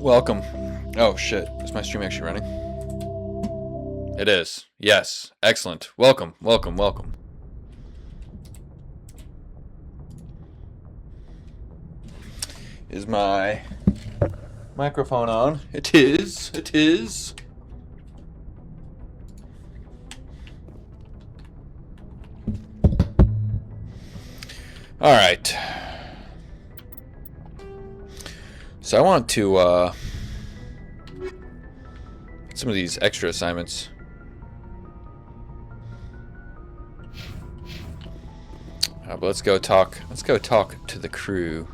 Welcome. Oh shit, is my stream actually running? It is. Yes. Excellent. Welcome, welcome, welcome. Is my microphone on? It is. It is. All right. So I want to some of these extra assignments. But let's go talk. Let's go talk to the crew.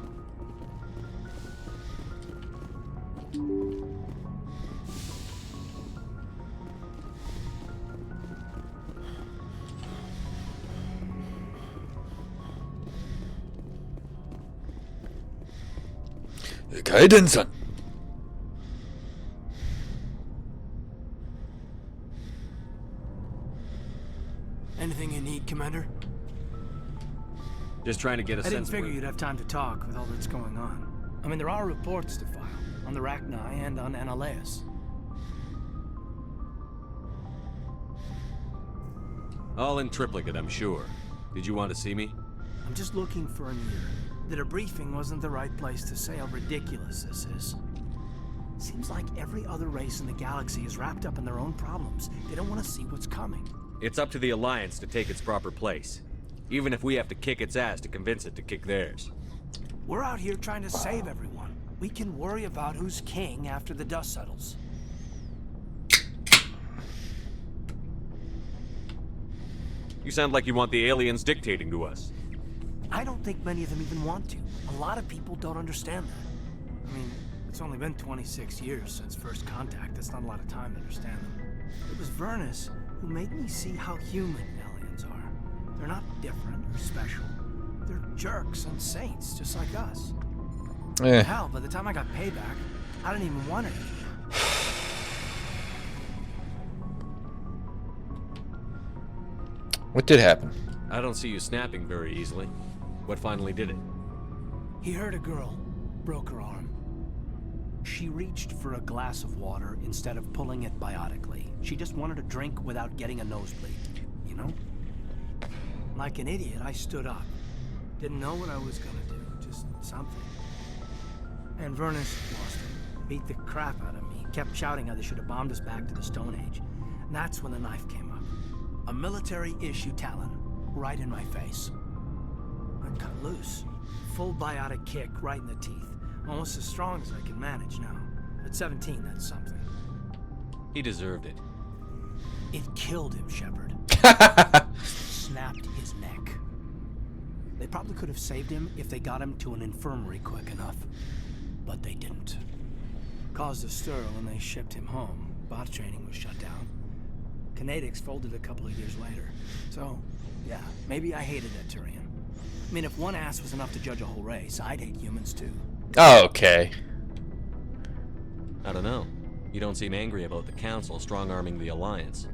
Kaiden-san. Anything you need, Commander? Just trying to get a I didn't sense figure you'd have time to talk with all that's going on. I mean, there are reports to file on the Rachni and on Annaleus. All in triplicate, I'm sure. Did you want to see me? I'm just looking for an ear. The debriefing wasn't the right place to say how ridiculous this is. Seems like every other race in the galaxy is wrapped up in their own problems. They don't want to see what's coming. It's up to the Alliance to take its proper place. Even if we have to kick its ass to convince it to kick theirs. We're out here trying to save everyone. We can worry about who's king after the dust settles. You sound like you want the aliens dictating to us. I don't think many of them even want to. A lot of people don't understand that. I mean, it's only been 26 years since first contact. That's not a lot of time to understand them. It was Vernus who made me see how human aliens are. They're not different or special. They're jerks and saints, just like us. Hell, by the time I got payback, I didn't even want it. What did happen? I don't see you snapping very easily. What finally did it? He hurt a girl, broke her arm. She reached for a glass of water instead of pulling it biotically. She just wanted a drink without getting a nosebleed, you know? Like an idiot, I stood up. Didn't know what I was gonna do, just something. And Vernus lost it. Beat the crap out of me. Kept shouting how they should have bombed us back to the Stone Age. And that's when the knife came up. A military-issue talon, right in my face. I cut loose. Full biotic kick right in the teeth. Almost as strong as I can manage now. At 17, that's something. He deserved it. It killed him, Shepard. Snapped his neck. They probably could have saved him if they got him to an infirmary quick enough. But they didn't. Caused a stir when they shipped him home. Bot training was shut down. Kinetics folded a couple of years later. So, yeah, maybe I hated that Turian. I mean, if one ass was enough to judge a whole race, I'd hate humans too. Oh, okay. I don't know. You don't seem angry about the Council strong-arming the Alliance.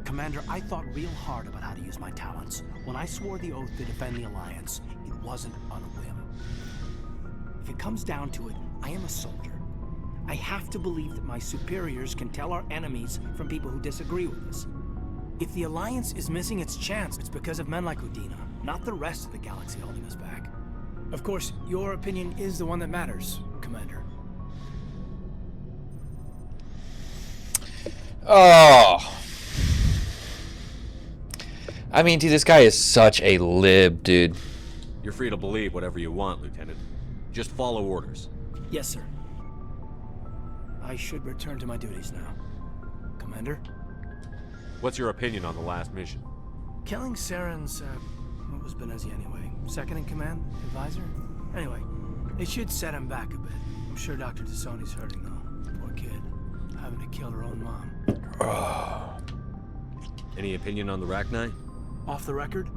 Commander, I thought real hard about how to use my talents. When I swore the oath to defend the Alliance, it wasn't on a whim. If it comes down to it, I am a soldier. I have to believe that my superiors can tell our enemies from people who disagree with us. If the Alliance is missing its chance, it's because of men like Udina, not the rest of the galaxy holding us back. Of course, your opinion is the one that matters, Commander. Oh. I mean, dude, this guy is such a lib, dude. You're free to believe whatever you want, Lieutenant. Just follow orders. Yes, sir. I should return to my duties now. Commander? What's your opinion on the last mission? Killing Saren's, what was Benezia anyway? Second in command? Advisor? Anyway, it should set him back a bit. I'm sure Dr. Tassoni's hurting though. Poor kid. Having to kill her own mom. Any opinion on the Rachni? Off the record?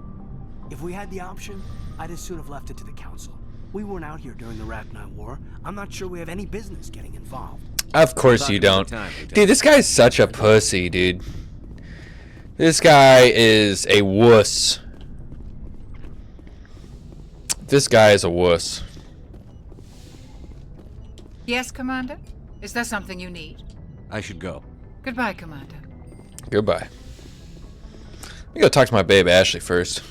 If we had the option, I'd as soon have left it to the Council. We weren't out here during the Rachni War. I'm not sure we have any business getting involved. Of course you don't. Dude, this guy's such a pussy, dude. This guy is a wuss. This guy is a wuss. Yes, Commander? Is there something you need? I should go. Goodbye, Commander. Goodbye. Let me go talk to my babe Ashley first.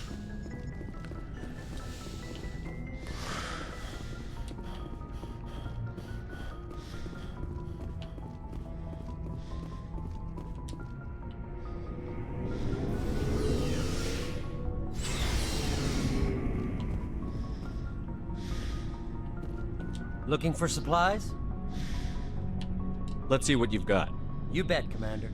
Looking for supplies? Let's see what you've got. You bet, Commander.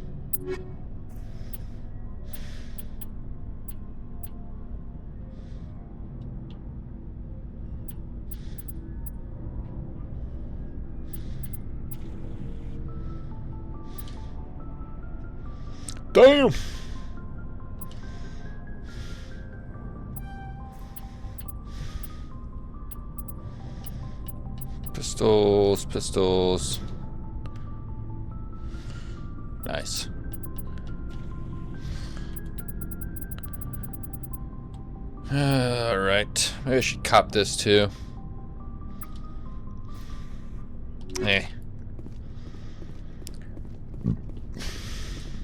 Damn. Pistols, pistols. Nice. Alright. Maybe I should cop this too. Hey.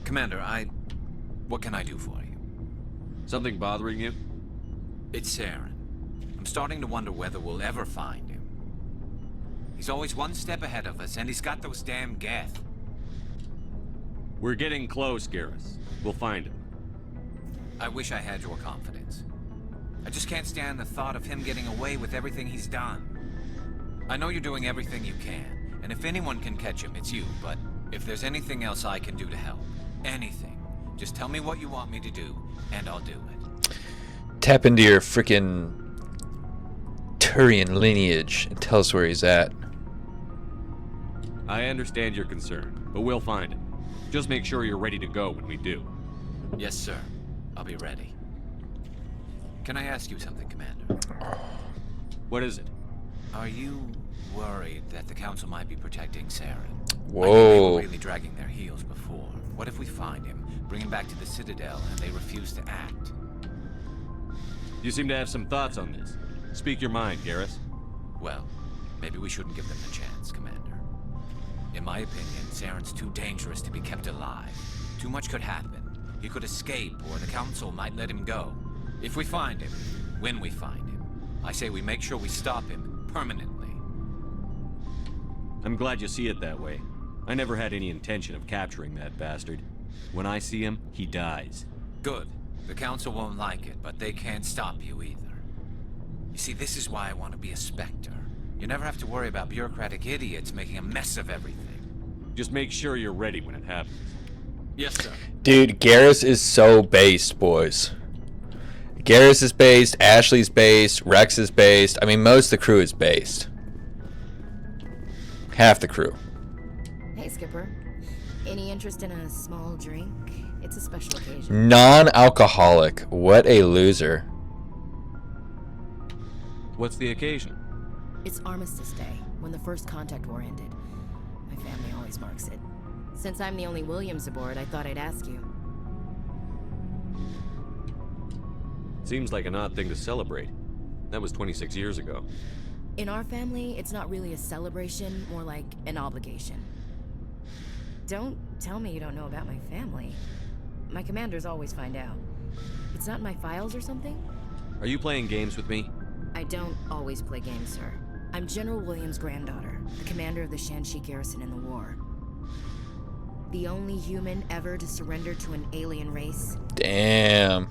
Commander, what can I do for you? Something bothering you? It's Saren. I'm starting to wonder whether we'll ever find him. He's always one step ahead of us, and he's got those damn Geth. We're getting close, Garrus. We'll find him. I wish I had your confidence. I just can't stand the thought of him getting away with everything he's done. I know you're doing everything you can, and if anyone can catch him, it's you, but if there's anything else I can do to help, anything, just tell me what you want me to do, and I'll do it. Tap into your freaking Turian lineage and tell us where he's at. I understand your concern, but we'll find him. Just make sure you're ready to go when we do. Yes, sir. I'll be ready. Can I ask you something, Commander? What is it? Are you worried that the Council might be protecting Saren? Whoa. I knew they were really dragging their heels before. What if we find him, bring him back to the Citadel, and they refuse to act? You seem to have some thoughts on this. Speak your mind, Garrus. Well, maybe we shouldn't give them a chance, Commander. In my opinion, Saren's too dangerous to be kept alive. Too much could happen. He could escape, or the Council might let him go. If we find him, when we find him, I say we make sure we stop him permanently. I'm glad you see it that way. I never had any intention of capturing that bastard. When I see him, he dies. Good. The Council won't like it, but they can't stop you either. You see, this is why I want to be a Spectre. You never have to worry about bureaucratic idiots making a mess of everything. Just make sure you're ready when it happens. Yes, sir. Dude, Garrus is so based, boys. Garrus is based, Ashley's based, Rex is based. I mean, most of the crew is based. Half the crew. Hey, Skipper. Any interest in a small drink? It's a special occasion. Non-alcoholic. What a loser. What's the occasion? It's Armistice Day, when the First Contact War ended. My family always marks it. Since I'm the only Williams aboard, I thought I'd ask you. Seems like an odd thing to celebrate. That was 26 years ago. In our family, it's not really a celebration, more like an obligation. Don't tell me you don't know about my family. My commanders always find out. It's not in my files or something? Are you playing games with me? I don't always play games, sir. I'm General Williams' granddaughter, the commander of the Shanxi garrison in the war. The only human ever to surrender to an alien race. Damn.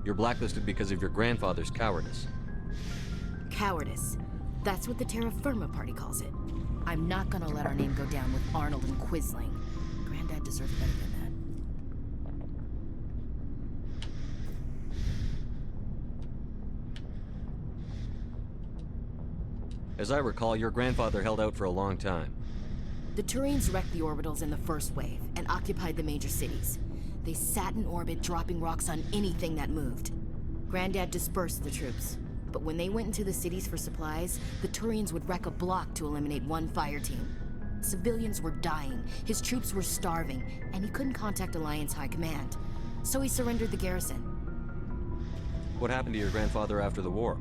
You're blacklisted because of your grandfather's cowardice. Cowardice. That's what the Terra Firma party calls it. I'm not gonna let our name go down with Arnold and Quisling. Granddad deserves better than that. As I recall, your grandfather held out for a long time. The Turians wrecked the orbitals in the first wave and occupied the major cities. They sat in orbit, dropping rocks on anything that moved. Granddad dispersed the troops, but when they went into the cities for supplies, the Turians would wreck a block to eliminate one fire team. Civilians were dying, his troops were starving, and he couldn't contact Alliance High Command. So he surrendered the garrison. What happened to your grandfather after the war?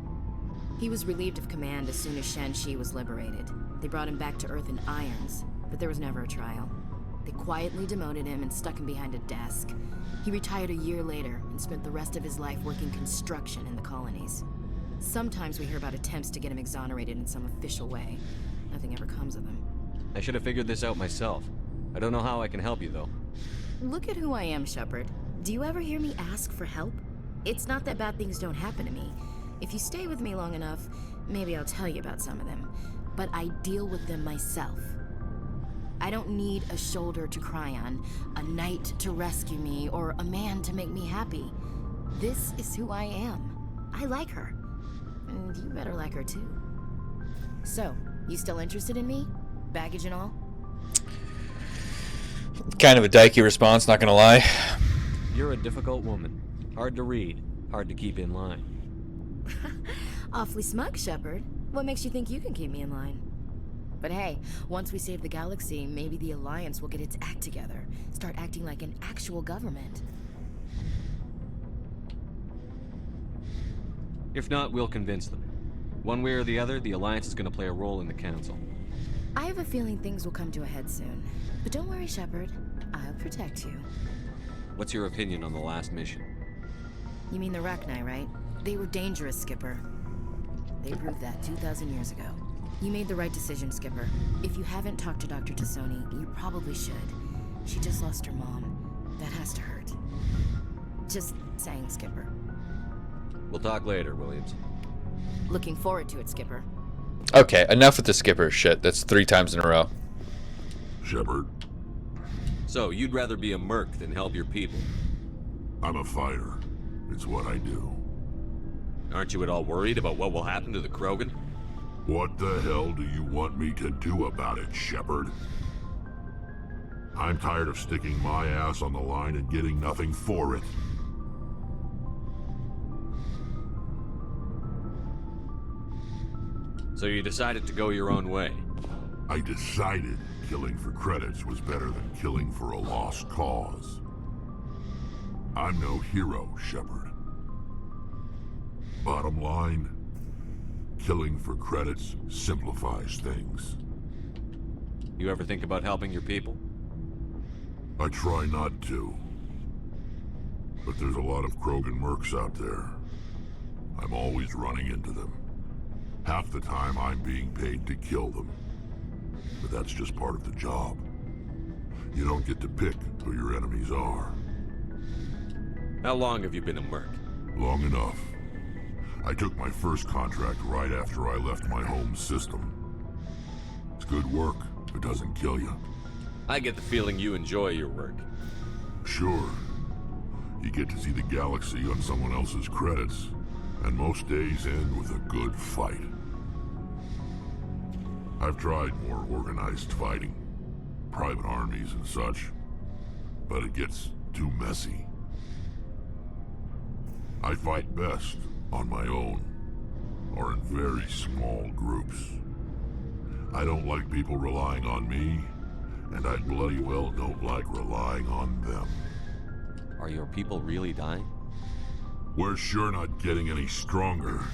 He was relieved of command as soon as Shanxi was liberated. They brought him back to Earth in irons, but there was never a trial. They quietly demoted him and stuck him behind a desk. He retired a year later and spent the rest of his life working construction in the colonies. Sometimes we hear about attempts to get him exonerated in some official way. Nothing ever comes of them. I should have figured this out myself. I don't know how I can help you, though. Look at who I am, Shepard. Do you ever hear me ask for help? It's not that bad things don't happen to me. If you stay with me long enough, maybe I'll tell you about some of them. But I deal with them myself. I don't need a shoulder to cry on, a knight to rescue me, or a man to make me happy. This is who I am. I like her. And you better like her too. So, you still interested in me? Baggage and all? Kind of a dykey response, not gonna lie. You're a difficult woman. Hard to read, hard to keep in line. Awfully smug, Shepard. What makes you think you can keep me in line? But hey, once we save the galaxy, maybe the Alliance will get its act together. Start acting like an actual government. If not, we'll convince them. One way or the other, the Alliance is going to play a role in the Council. I have a feeling things will come to a head soon. But don't worry, Shepard. I'll protect you. What's your opinion on the last mission? You mean the Rachni, right? They were dangerous, Skipper. They proved that 2,000 years ago. You made the right decision, Skipper. If you haven't talked to Dr. Tassoni, you probably should. She just lost her mom. That has to hurt. Just saying, Skipper. We'll talk later, Williams. Looking forward to it, Skipper. Okay, enough with the skipper shit. That's 3 times in a row. Shepard, So, you'd rather be a merc than help your people? I'm a fighter. It's what I do. Aren't you at all worried about what will happen to the Krogan? What the hell do you want me to do about it, Shepard? I'm tired of sticking my ass on the line and getting nothing for it. So you decided to go your own way? I decided killing for credits was better than killing for a lost cause. I'm no hero, Shepard. Bottom line, killing for credits simplifies things. You ever think about helping your people? I try not to. But there's a lot of Krogan mercs out there. I'm always running into them. Half the time I'm being paid to kill them. But that's just part of the job. You don't get to pick who your enemies are. How long have you been a merc? Long enough. I took my first contract right after I left my home system. It's good work if it doesn't kill you. I get the feeling you enjoy your work. Sure. You get to see the galaxy on someone else's credits, and most days end with a good fight. I've tried more organized fighting, private armies and such, but it gets too messy. I fight best on my own, or in very small groups. I don't like people relying on me, and I bloody well don't like relying on them. Are your people really dying? We're sure not getting any stronger.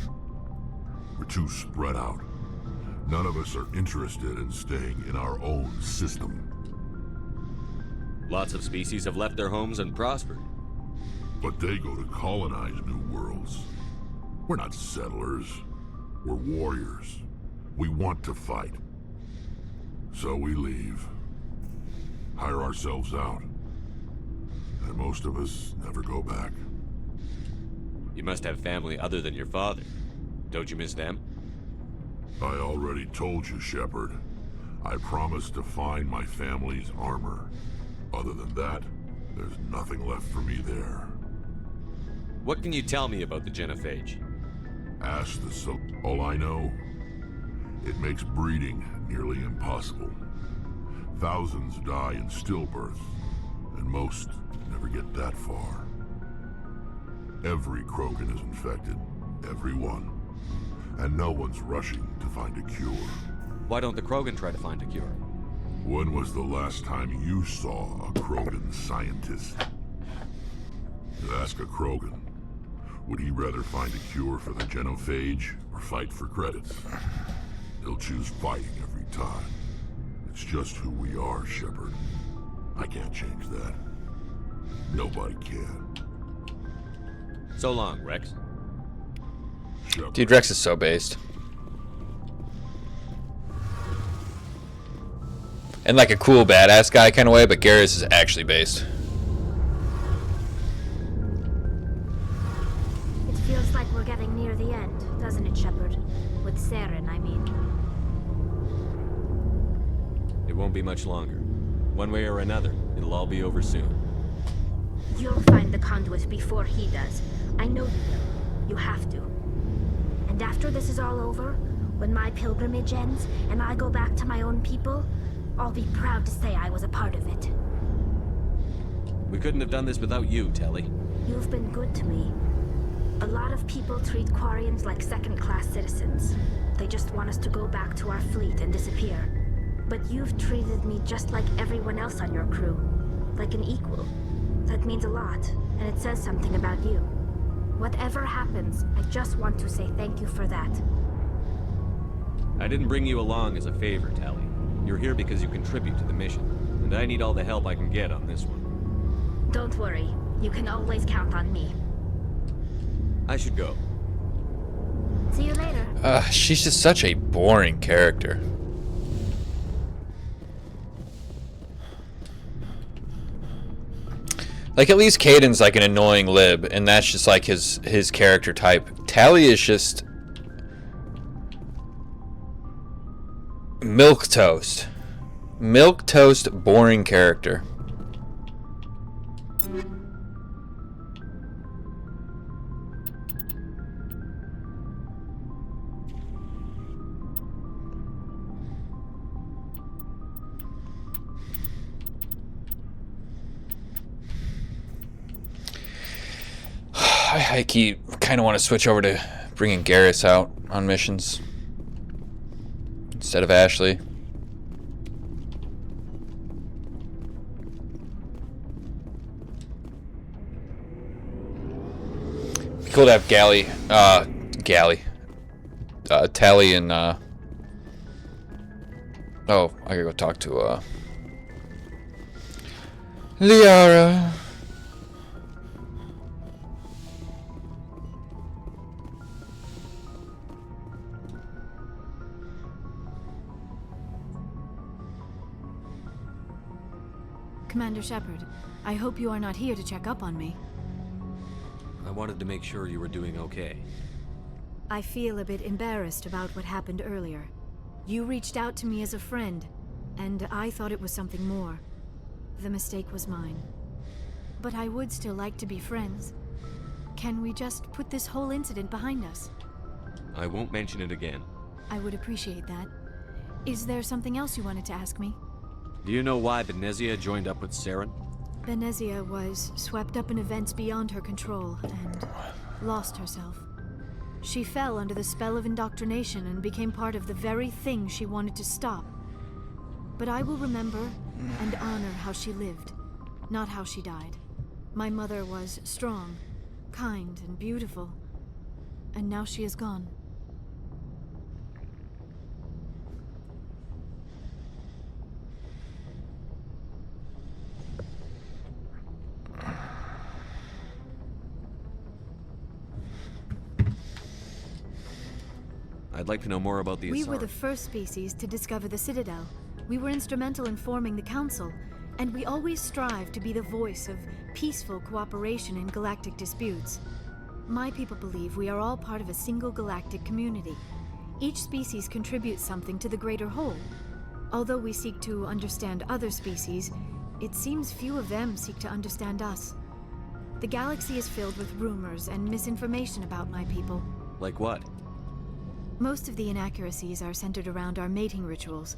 We're too spread out. None of us are interested in staying in our own system. Lots of species have left their homes and prospered. But they go to colonize new worlds. We're not settlers. We're warriors. We want to fight. So we leave. Hire ourselves out. And most of us never go back. You must have family other than your father. Don't you miss them? I already told you, Shepard. I promised to find my family's armor. Other than that, there's nothing left for me there. What can you tell me about the genophage? Ask the All I know, it makes breeding nearly impossible. Thousands die in stillbirth, and most never get that far. Every Krogan is infected, every one. And no one's rushing to find a cure. Why don't the Krogan try to find a cure? When was the last time you saw a Krogan scientist? Ask a Krogan. Would he rather find a cure for the genophage or fight for credits? He'll choose fighting every time. It's just who we are, Shepard. I can't change that. Nobody can. So long, Rex. Shepard. Dude, Rex is so based. In like a cool badass guy kind of way, but Garrus is actually based. It feels like we're getting near the end, doesn't it, Shepard? With Saren, I mean. It won't be much longer. One way or another, it'll all be over soon. You'll find the conduit before he does. I know you will. You have to. And after this is all over, when my pilgrimage ends and I go back to my own people, I'll be proud to say I was a part of it. We couldn't have done this without you, Telly. You've been good to me. A lot of people treat Quarians like second-class citizens. They just want us to go back to our fleet and disappear. But you've treated me just like everyone else on your crew. Like an equal. That means a lot, and it says something about you. Whatever happens, I just want to say thank you for that. I didn't bring you along as a favor, Telly. You're here because you contribute to the mission, and I need all the help I can get on this one. Don't worry. You can always count on me. I should go. See you later. She's just such a boring character. Like, at least Caden's like an annoying lib, and that's just like his character type. Tally is just milquetoast. Milquetoast, boring character. I kind of want to switch over to bringing Garrus out on missions instead of Ashley. It'd be cool to have Tally and oh, I gotta go talk to Liara. Commander Shepard, I hope you are not here to check up on me. I wanted to make sure you were doing okay. I feel a bit embarrassed about what happened earlier. You reached out to me as a friend, and I thought it was something more. The mistake was mine. But I would still like to be friends. Can we just put this whole incident behind us? I won't mention it again. I would appreciate that. Is there something else you wanted to ask me? Do you know why Benezia joined up with Saren? Benezia was swept up in events beyond her control and lost herself. She fell under the spell of indoctrination and became part of the very thing she wanted to stop. But I will remember and honor how she lived, not how she died. My mother was strong, kind, and beautiful, and now she is gone. I'd like to know more about the We Asari. were the first species to discover the Citadel. We were instrumental in forming the Council, and we always strive to be the voice of peaceful cooperation in galactic disputes. My people believe we are all part of a single galactic community. Each species contributes something to the greater whole. Although we seek to understand other species, it seems few of them seek to understand us. The galaxy is filled with rumors and misinformation about my people. Like what? Most of the inaccuracies are centered around our mating rituals.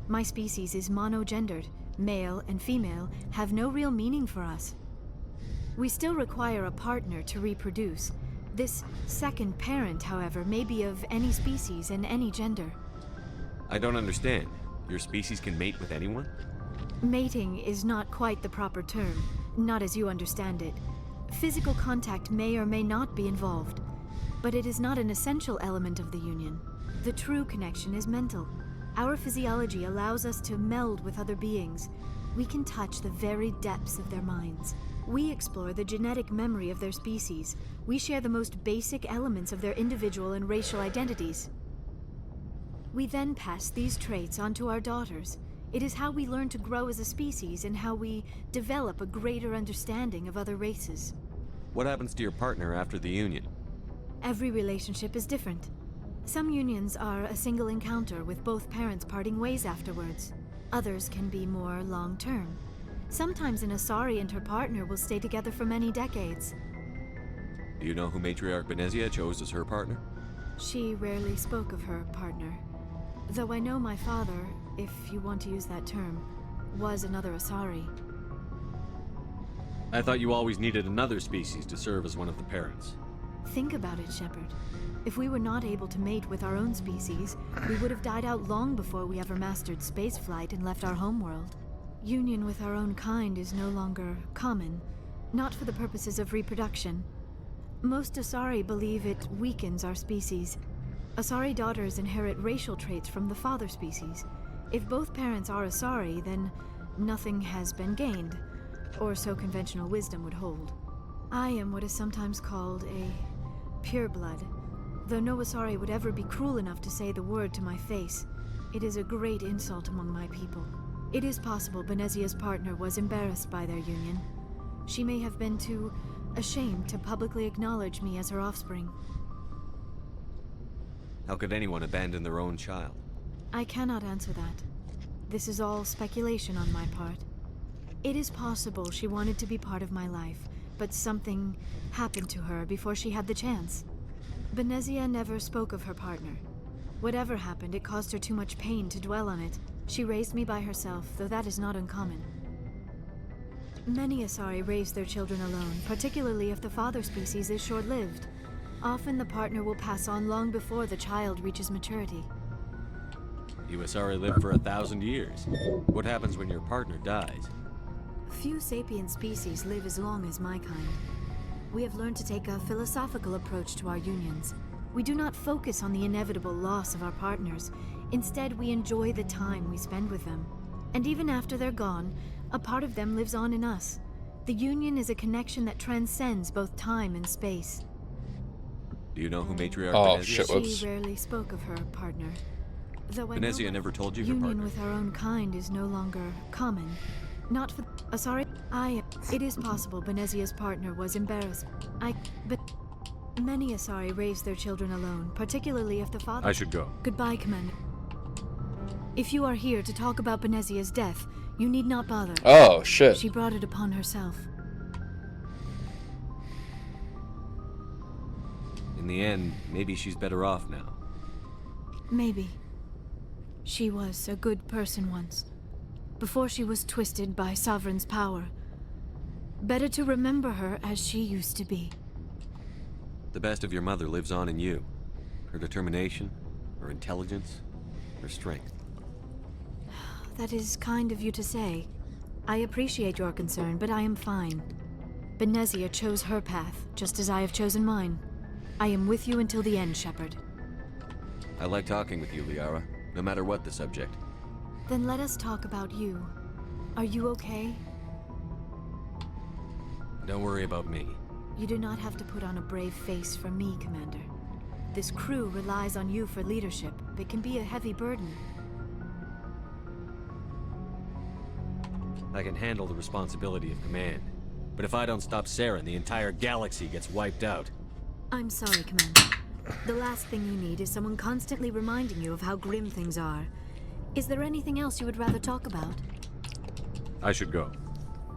My species is monogendered. Male and female have no real meaning for us. We still require a partner to reproduce. This second parent, however, may be of any species and any gender. I don't understand. Your species can mate with anyone? Mating is not quite the proper term, not as you understand it. Physical contact may or may not be involved, but it is not an essential element of the union. The true connection is mental. Our physiology allows us to meld with other beings. We can touch the very depths of their minds. We explore the genetic memory of their species. We share the most basic elements of their individual and racial identities. We then pass these traits on to our daughters. It is how we learn to grow as a species and how we develop a greater understanding of other races. What happens to your partner after the union? Every relationship is different. Some unions are a single encounter with both parents parting ways afterwards. Others can be more long-term. Sometimes an Asari and her partner will stay together for many decades. Do you know who Matriarch Benezia chose as her partner? She rarely spoke of her partner. Though I know my father, if you want to use that term, was another Asari. I thought you always needed another species to serve as one of the parents. Think about it, Shepard. If we were not able to mate with our own species, we would have died out long before we ever mastered spaceflight and left our homeworld. Union with our own kind is no longer common, not for the purposes of reproduction. Most Asari believe it weakens our species. Asari daughters inherit racial traits from the father species. If both parents are Asari, then nothing has been gained, or so conventional wisdom would hold. I am what is sometimes called a pureblood, though no Asari would ever be cruel enough to say the word to my face. It is a great insult among my people. It is possible Benezia's partner was embarrassed by their union. She may have been too ashamed to publicly acknowledge me as her offspring. How could anyone abandon their own child? I cannot answer that. This is all speculation on my part. It is possible she wanted to be part of my life, but something happened to her before she had the chance. Benezia never spoke of her partner. Whatever happened, it caused her too much pain to dwell on it. She raised me by herself, though that is not uncommon. Many Asari raise their children alone, particularly if the father species is short-lived. Often the partner will pass on long before the child reaches maturity. You Asari live for 1,000 years. What happens when your partner dies? Few sapient species live as long as my kind. We have learned to take a philosophical approach to our unions. We do not focus on the inevitable loss of our partners. Instead, we enjoy the time we spend with them. And even after they're gone, a part of them lives on in us. The union is a connection that transcends both time and space. Do you know who Matriarch Oh, Benezia shit, is? whoops. She rarely spoke of her partner. Though I know Benezia my never told you her union partner. with our own kind is no longer common. Not for Asari. It is possible Benezia's partner was embarrassed. But many Asari raise their children alone, particularly if the father. I should go. Goodbye, Commander. If you are here to talk about Benezia's death, you need not bother. Oh, shit. She brought it upon herself. In the end, maybe she's better off now. Maybe. She was a good person once, before she was twisted by Sovereign's power. Better to remember her as she used to be. The best of your mother lives on in you. Her determination, her intelligence, her strength. That is kind of you to say. I appreciate your concern, but I am fine. Benezia chose her path, just as I have chosen mine. I am with you until the end, Shepard. I like talking with you, Liara, no matter what the subject. Then let us talk about you. Are you okay? Don't worry about me. You do not have to put on a brave face for me, Commander. This crew relies on you for leadership. It can be a heavy burden. I can handle the responsibility of command. But if I don't stop Saren, the entire galaxy gets wiped out. I'm sorry, Commander. The last thing you need is someone constantly reminding you of how grim things are. Is there anything else you would rather talk about? I should go.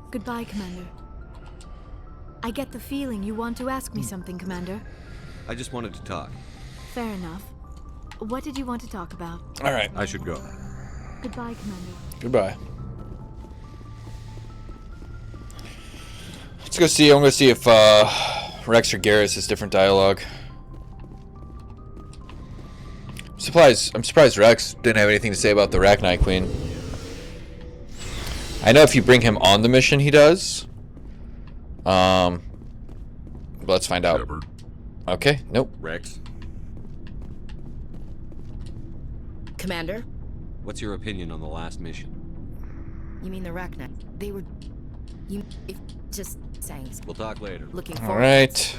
Goodbye, Commander. I get the feeling you want to ask me something, Commander. I just wanted to talk. Fair enough. What did you want to talk about? All right. I should go. Goodbye, Commander. Goodbye. Let's go see. I'm going to see if Rex or Garrus has different dialogue. I'm surprised Rex didn't have anything to say about the Arachnite Queen. I know if you bring him on the mission, he does. Let's find out. Shepard. Okay, nope. Rex? Commander? What's your opinion on the last mission? You mean the Rachna? They were... just saying. We'll talk later. Looking All forward. right.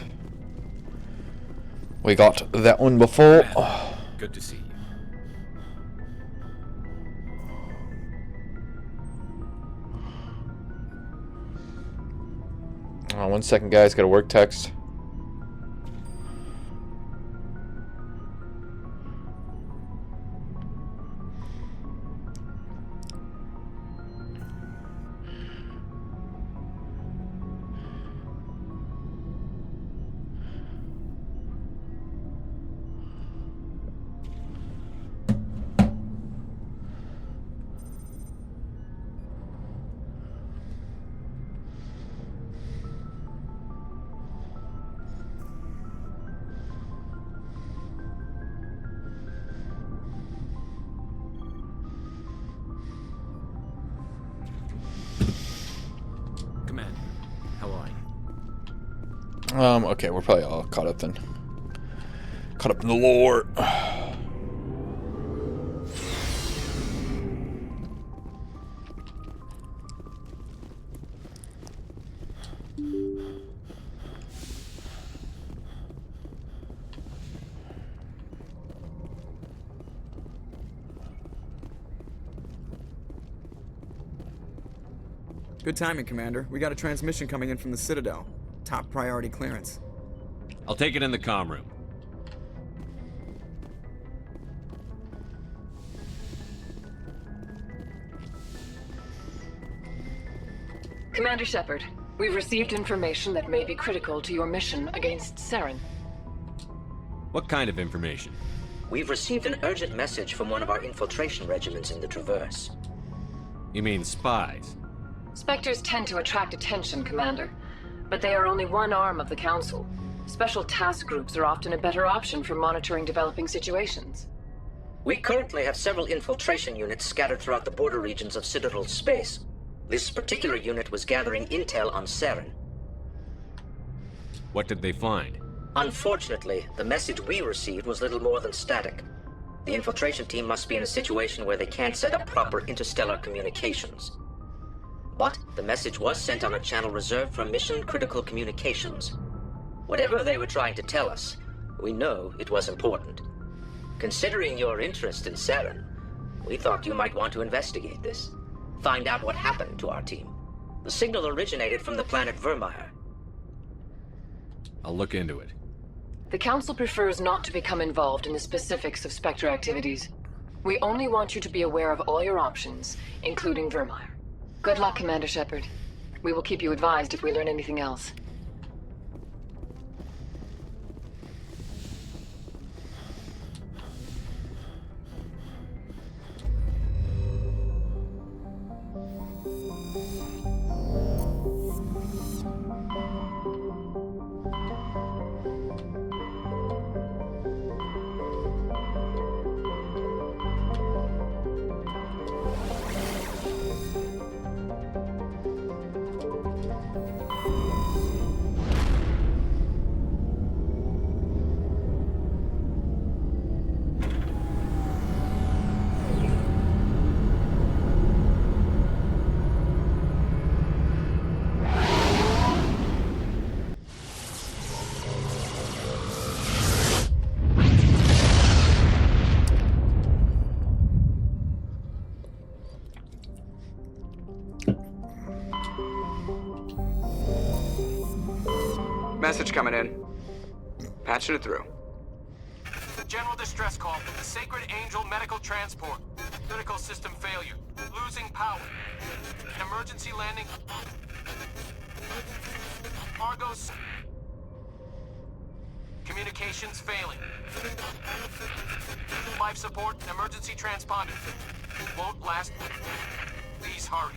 We got that one before. Good to see you. Oh, 1 second, guys. Got a work text. Commander, how are you? Okay, we're probably all caught up then. Caught up in the lore. Good timing, Commander. We got a transmission coming in from the Citadel. Top priority clearance. I'll take it in the comm room. Commander Shepard, we've received information that may be critical to your mission against Saren. What kind of information? We've received an urgent message from one of our infiltration regiments in the Traverse. You mean spies? Spectres tend to attract attention, Commander, but they are only one arm of the Council. Special task groups are often a better option for monitoring developing situations. We currently have several infiltration units scattered throughout the border regions of Citadel space. This particular unit was gathering intel on Saren. What did they find? Unfortunately, the message we received was little more than static. The infiltration team must be in a situation where they can't set up proper interstellar communications. But the message was sent on a channel reserved for mission-critical communications. Whatever they were trying to tell us, we know it was important. Considering your interest in Saren, we thought you might want to investigate this. Find out what happened to our team. The signal originated from the planet Vermeer. I'll look into it. The Council prefers not to become involved in the specifics of Spectre activities. We only want you to be aware of all your options, including Vermeer. Good luck, Commander Shepard. We will keep you advised if we learn anything else. Message coming in. Patching it through. General distress call from the Sacred Angel Medical Transport. Critical system failure. Losing power. An emergency landing. Argos. Communications failing. Life support and emergency transponder. Won't last. Please hurry.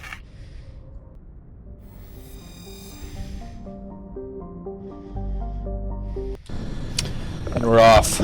And we're off.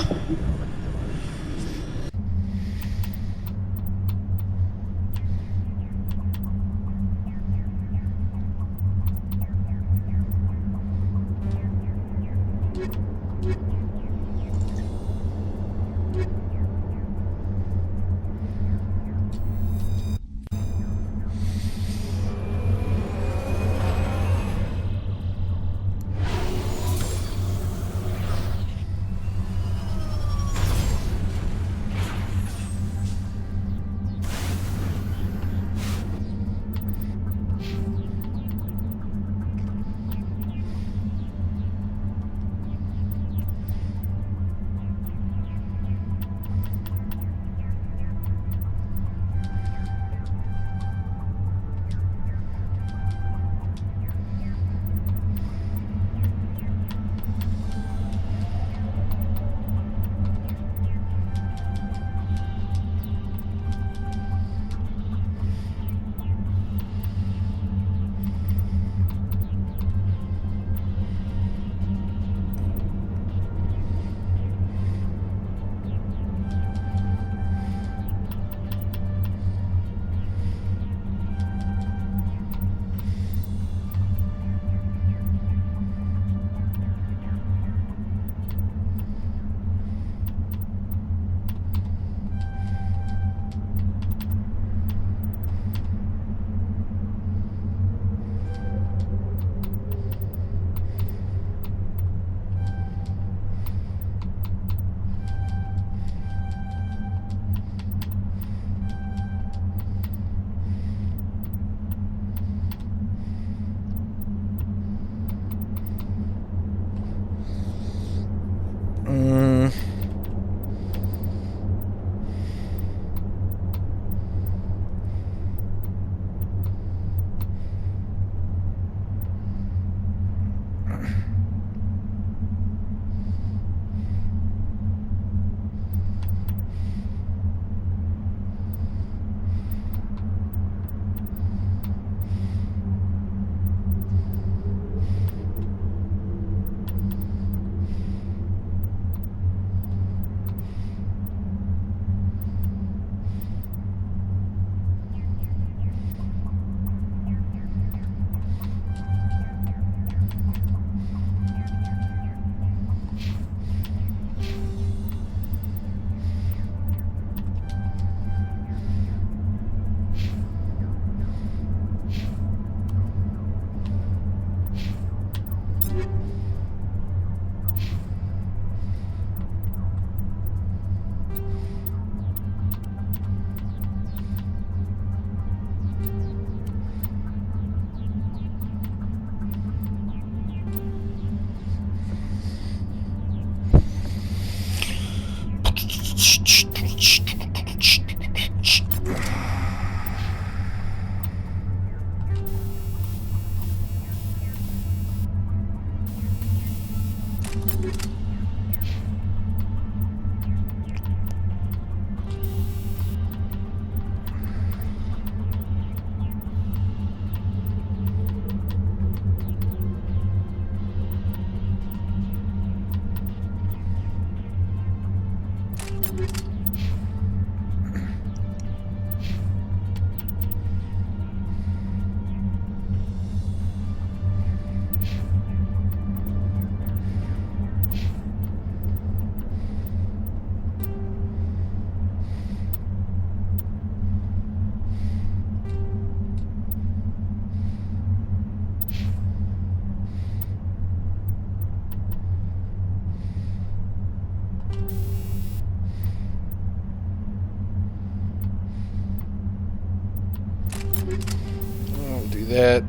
Do that.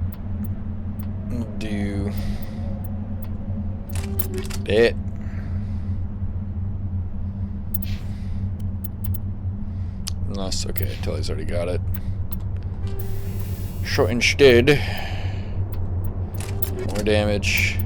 Do that. Unless, okay, Tully's already got it. So instead, more damage.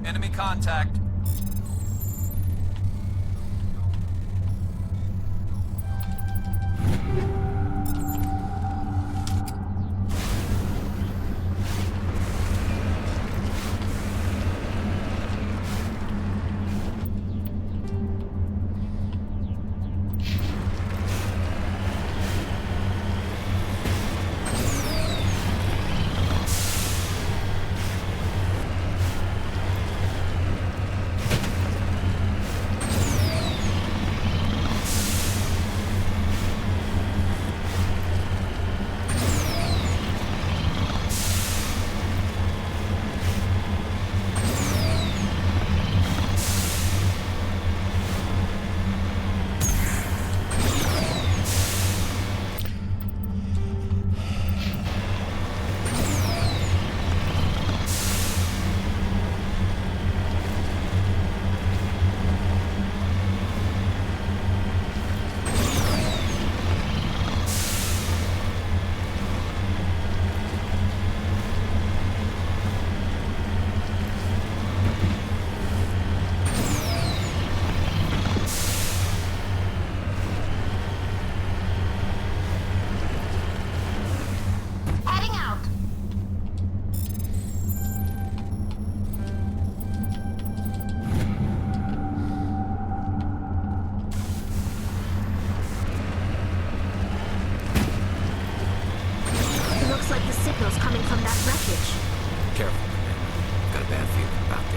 Enemy contact.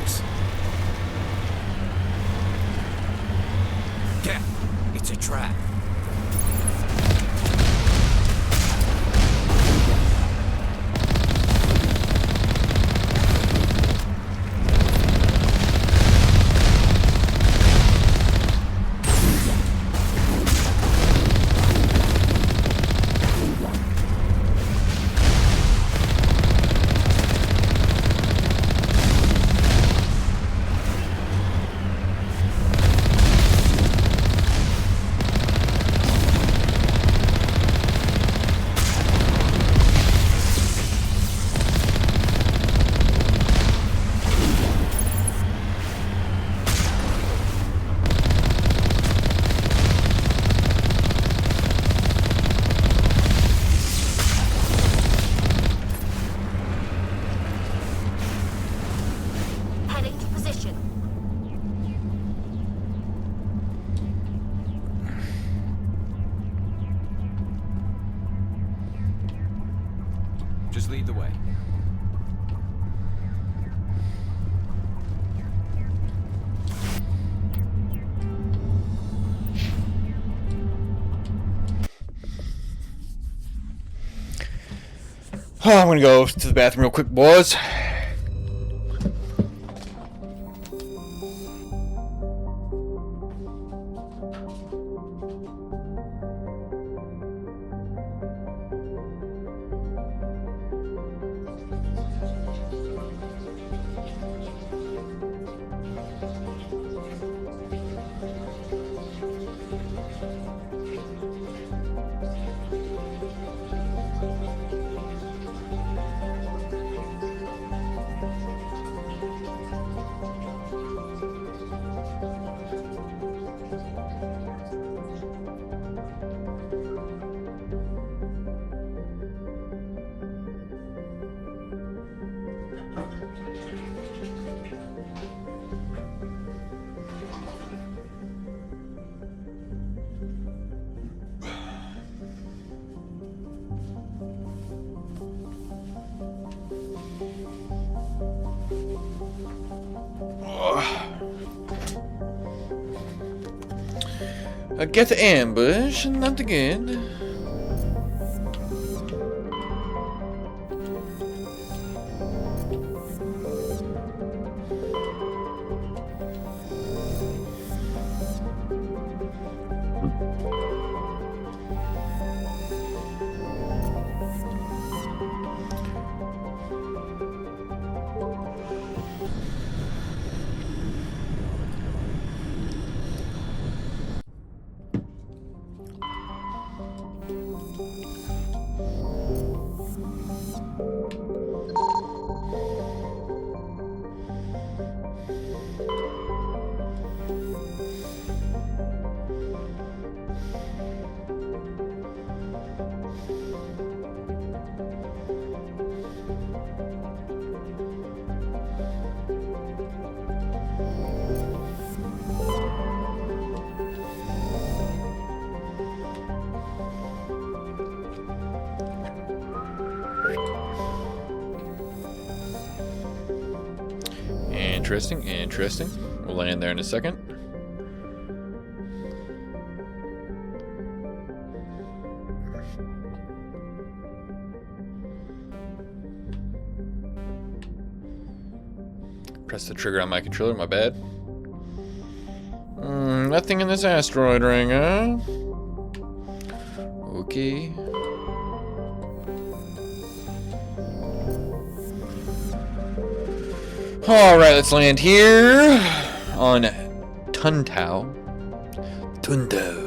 this. Yeah, it's a trap. Heading to position. Just lead the way. Oh, I'm gonna go to the bathroom real quick, boys. I get the ambush, not again. Interesting, interesting. We'll land there in a second. Press the trigger on my controller, my bad. Nothing in this asteroid ring, huh? Okay. Alright, let's land here on Tuntao. Tundo.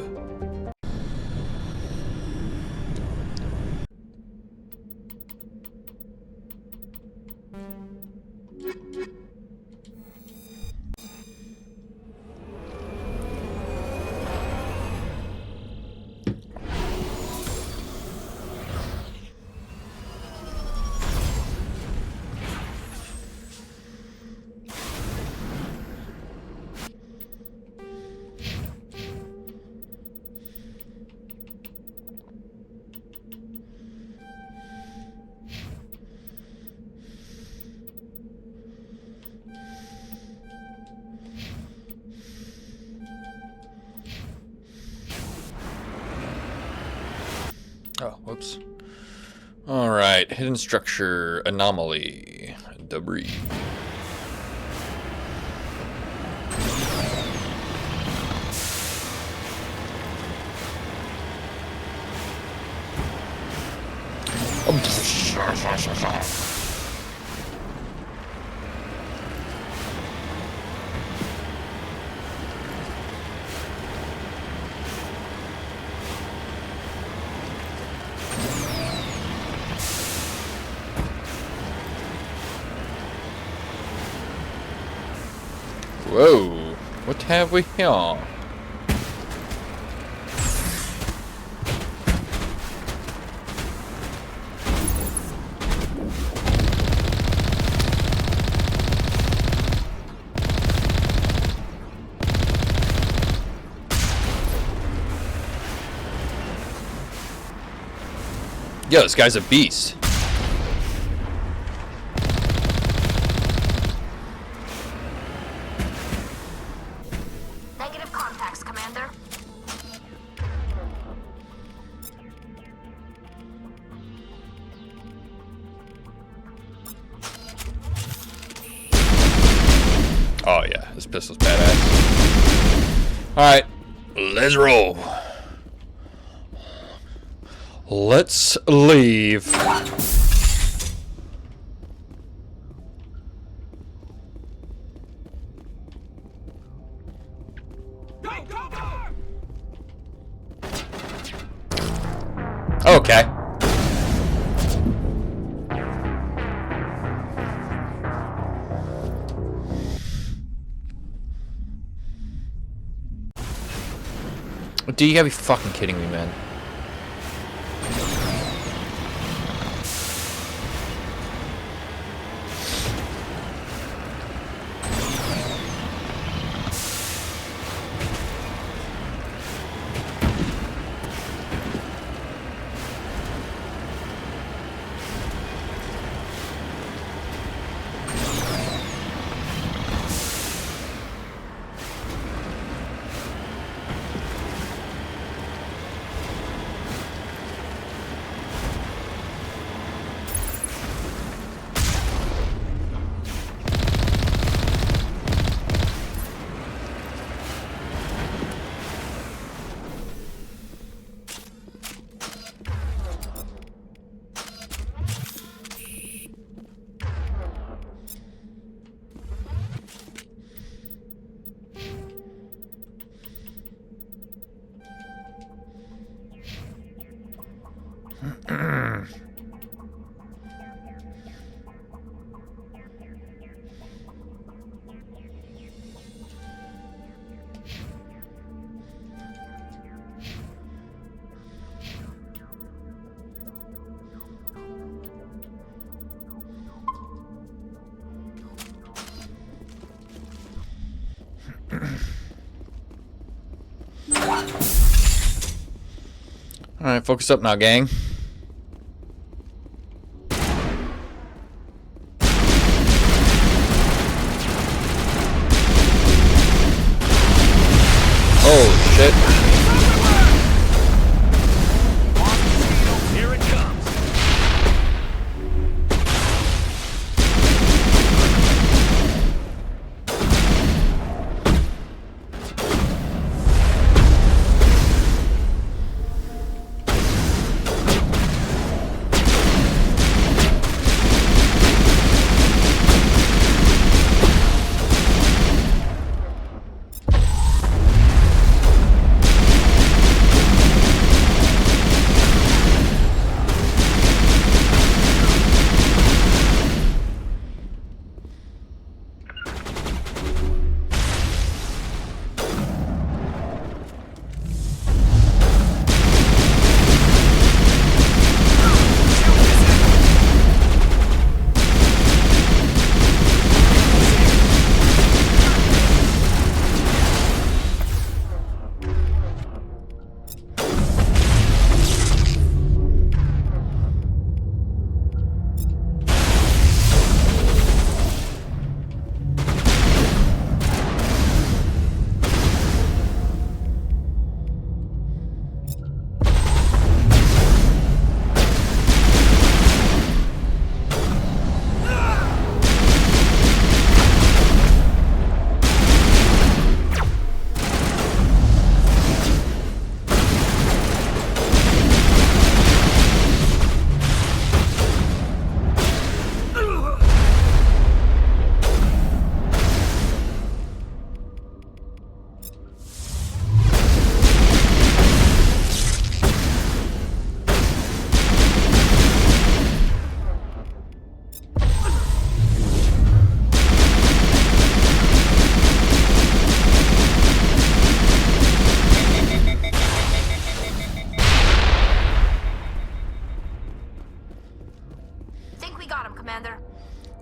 Whoops. Alright, hidden structure, anomaly, debris. Whoa, what have we here? Yo, this guy's a beast. Negative contacts, Commander. Oh yeah, this pistol's badass. Alright, let's roll. Let's leave. Okay. Do you gotta be fucking kidding me, man? Alright, focus up now, gang. Oh, shit. Here it comes.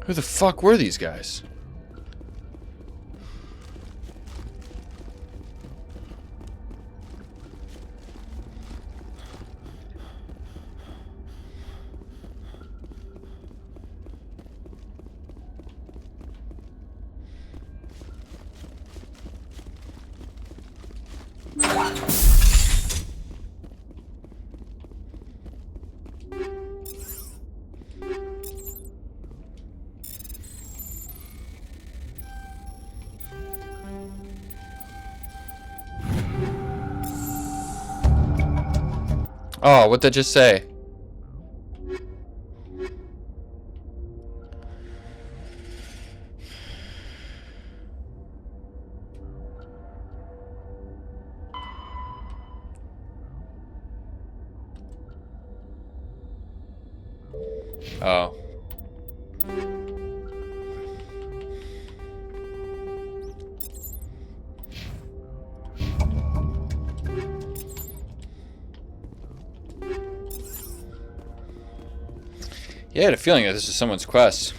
Who the fuck were these guys? Oh, what'd that just say? Oh. Yeah, I had a feeling that this is someone's quest.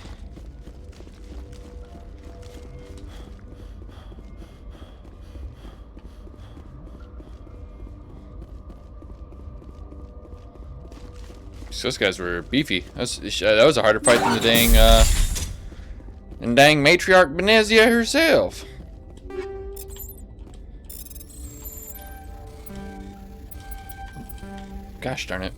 So those guys were beefy. That was a harder fight than the dang matriarch Benezia herself. Gosh darn it.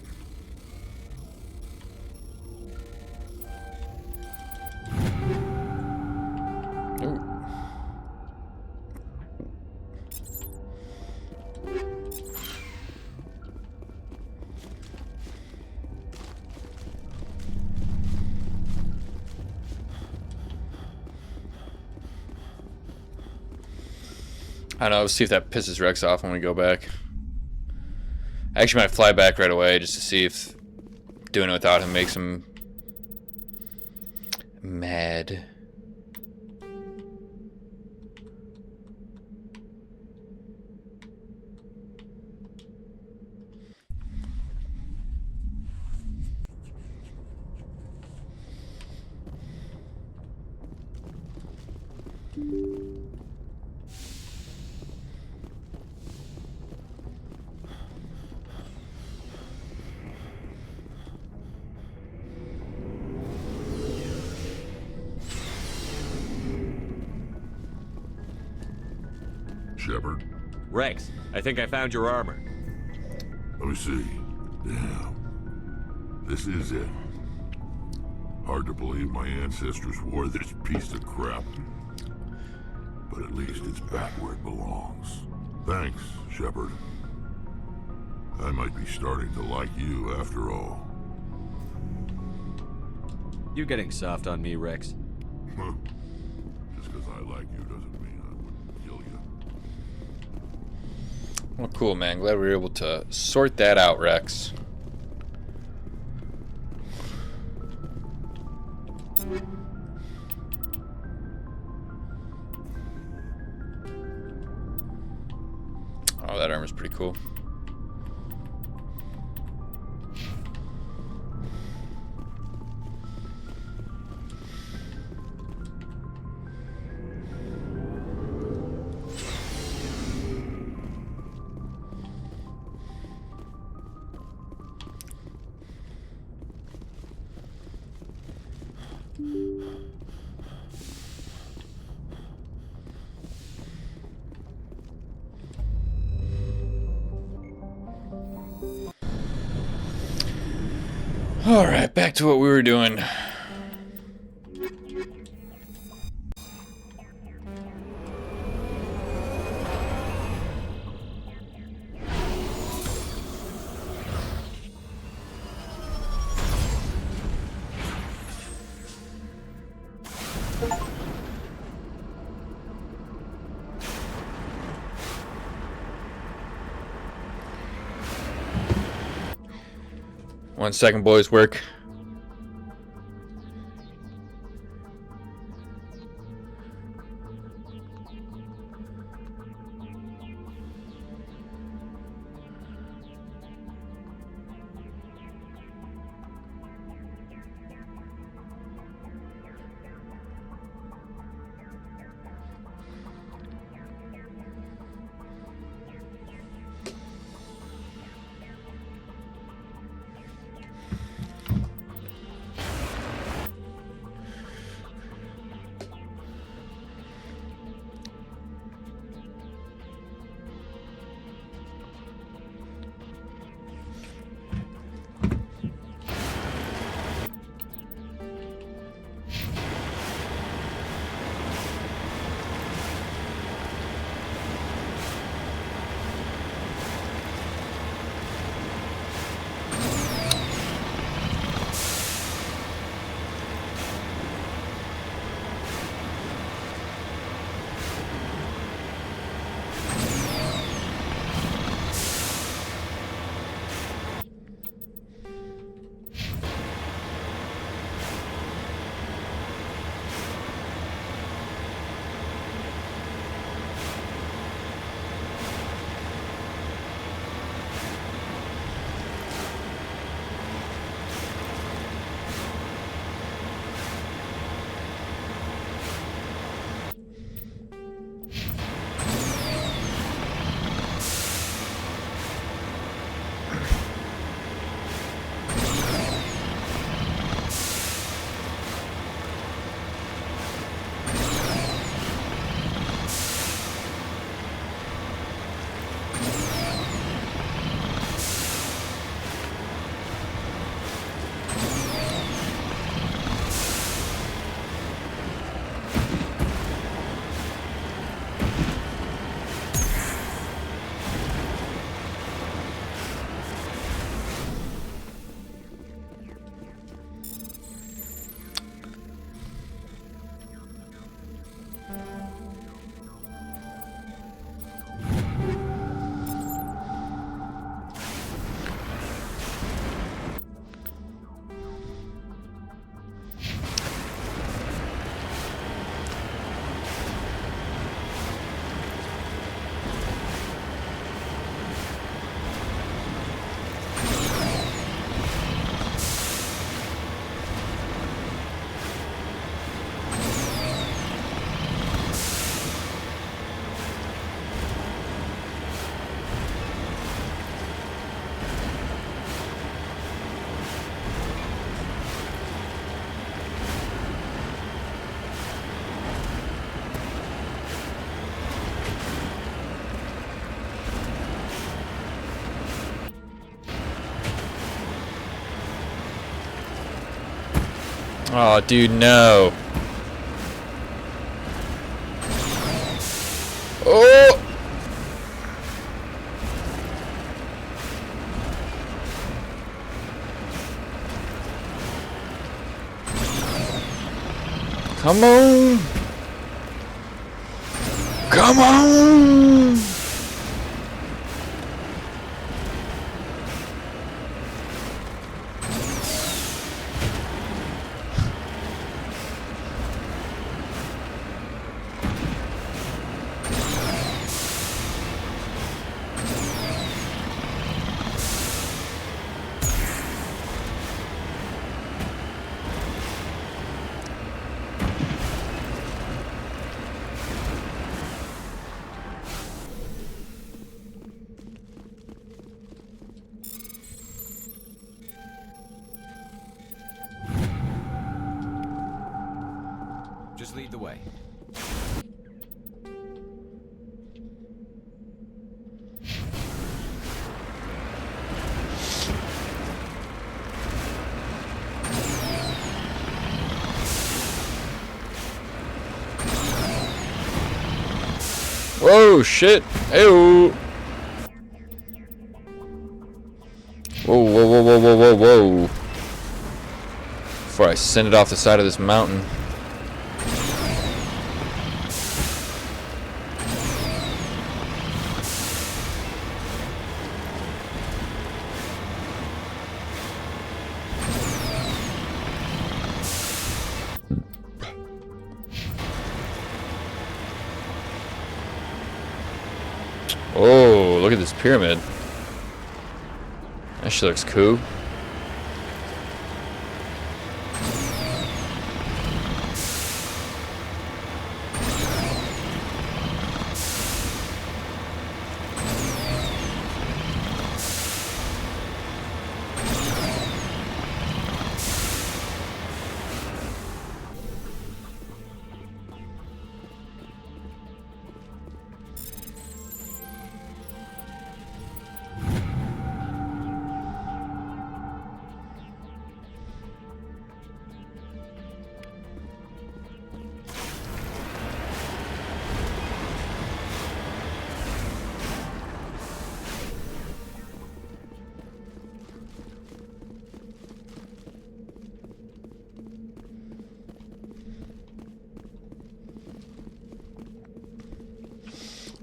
I don't know, let's see if that pisses Rex off when we go back. I actually might fly back right away just to see if doing it without him makes him mad. Shepard? Rex, I think I found your armor. Let me see. Damn. This is it. Hard to believe my ancestors wore this piece of crap. But at least it's back where it belongs. Thanks, Shepard. I might be starting to like you after all. You getting soft on me, Rex? Just because I like you doesn't mean I wouldn't kill you. Well, cool, man. Glad we were able to sort that out, Rex. Oh, that armor's pretty cool. Alright, back to what we were doing. One second, boys, work. Oh, dude, no. Oh! Come on! Come on! Just lead the way. Whoa, shit. Ew. Whoa, whoa, whoa, whoa, whoa, whoa, whoa. Before I send it off the side of this mountain. Oh, look at this pyramid. That shit looks cool.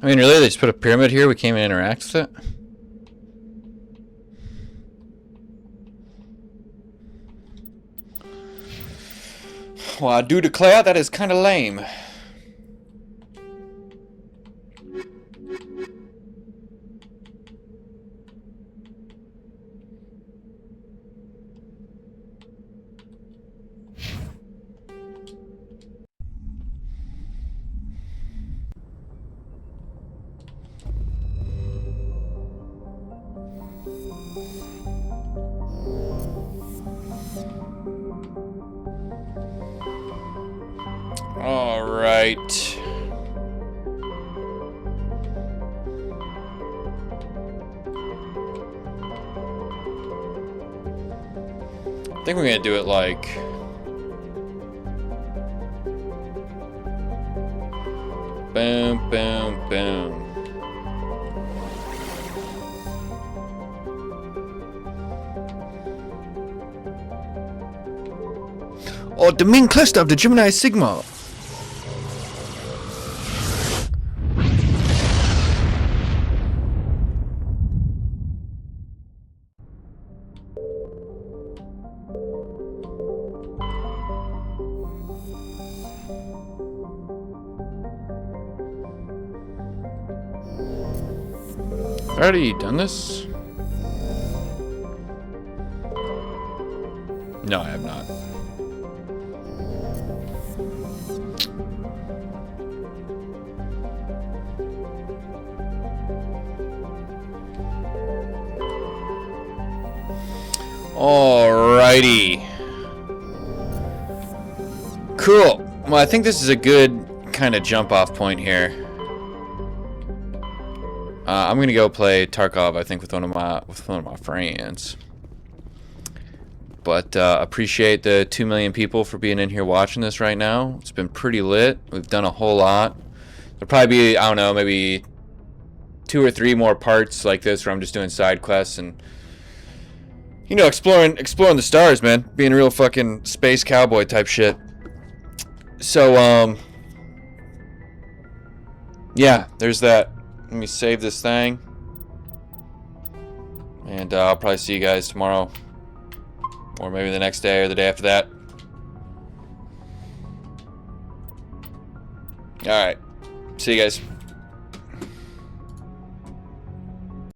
I mean, really, they just put a pyramid here? We can't even interact with it? Well, I do declare that is kind of lame. All right. I think we're gonna do it like boom, boom, boom. Oh, the main cluster of the Gemini Sigma. Already done this? No, I have not. Alrighty. Cool. Well, I think this is a good kind of jump off point here. I'm gonna go play Tarkov, I think, with one of my friends. But appreciate the 2 million people for being in here watching this right now. It's been pretty lit. We've done a whole lot. There'll probably be, I don't know, maybe 2 or 3 more parts like this where I'm just doing side quests and, you know, exploring the stars, man. Being a real fucking space cowboy type shit. So, yeah, there's that. Let me save this thing. And I'll probably see you guys tomorrow. Or maybe the next day or the day after that. Alright. See you guys.